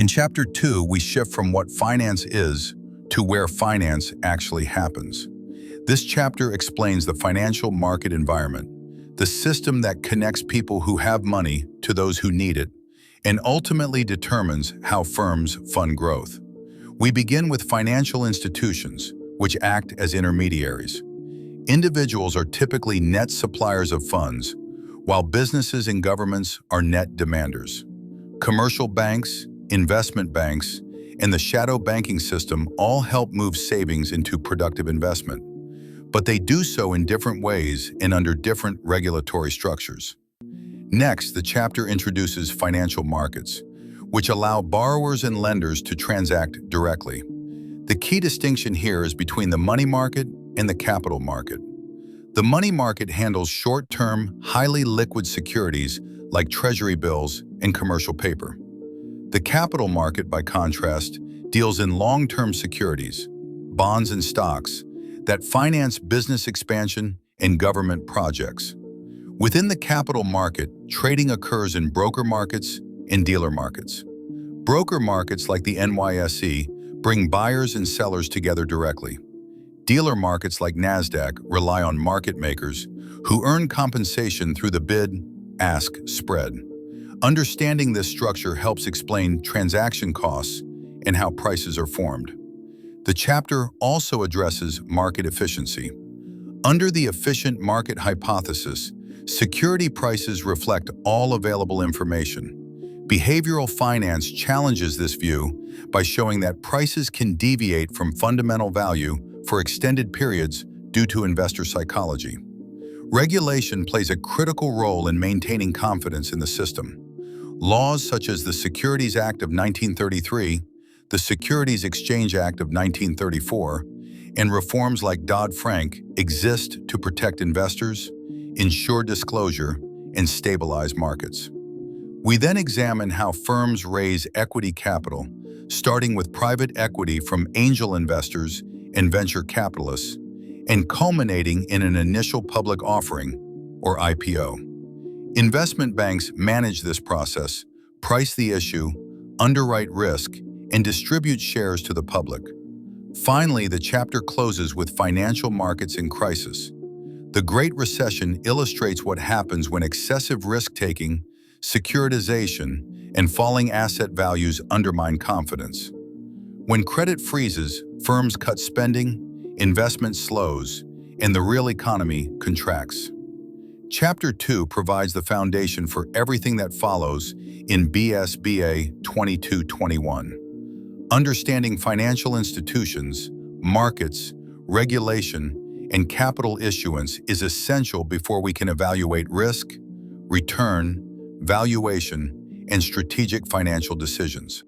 In Chapter 2, we shift from what finance is to where finance actually happens. This chapter explains the financial market environment, the system that connects people who have money to those who need it, and ultimately determines how firms fund growth. We begin with financial institutions, which act as intermediaries. Individuals are typically net suppliers of funds, while businesses and governments are net demanders. Commercial banks, investment banks, and the shadow banking system all help move savings into productive investment, but they do so in different ways and under different regulatory structures. Next, the chapter introduces financial markets, which allow borrowers and lenders to transact directly. The key distinction here is between the money market and the capital market. The money market handles short-term, highly liquid securities like treasury bills and commercial paper. The capital market, by contrast, deals in long-term securities, bonds and stocks, that finance business expansion and government projects. Within the capital market, trading occurs in broker markets and dealer markets. Broker markets like the NYSE bring buyers and sellers together directly. Dealer markets like NASDAQ rely on market makers who earn compensation through the bid-ask spread. Understanding this structure helps explain transaction costs and how prices are formed. The chapter also addresses market efficiency. Under the efficient market hypothesis, security prices reflect all available information. Behavioral finance challenges this view by showing that prices can deviate from fundamental value for extended periods due to investor psychology. Regulation plays a critical role in maintaining confidence in the system. Laws such as the Securities Act of 1933, the Securities Exchange Act of 1934, and reforms like Dodd-Frank exist to protect investors, ensure disclosure, and stabilize markets. We then examine how firms raise equity capital, starting with private equity from angel investors and venture capitalists, and culminating in an initial public offering, or IPO. Investment banks manage this process, price the issue, underwrite risk, and distribute shares to the public. Finally, the chapter closes with financial markets in crisis. The Great Recession illustrates what happens when excessive risk-taking, securitization, and falling asset values undermine confidence. When credit freezes, firms cut spending, investment slows, and the real economy contracts. Chapter 2 provides the foundation for everything that follows in BSBA 2221. Understanding financial institutions, markets, regulation, and capital issuance is essential before we can evaluate risk, return, valuation, and strategic financial decisions.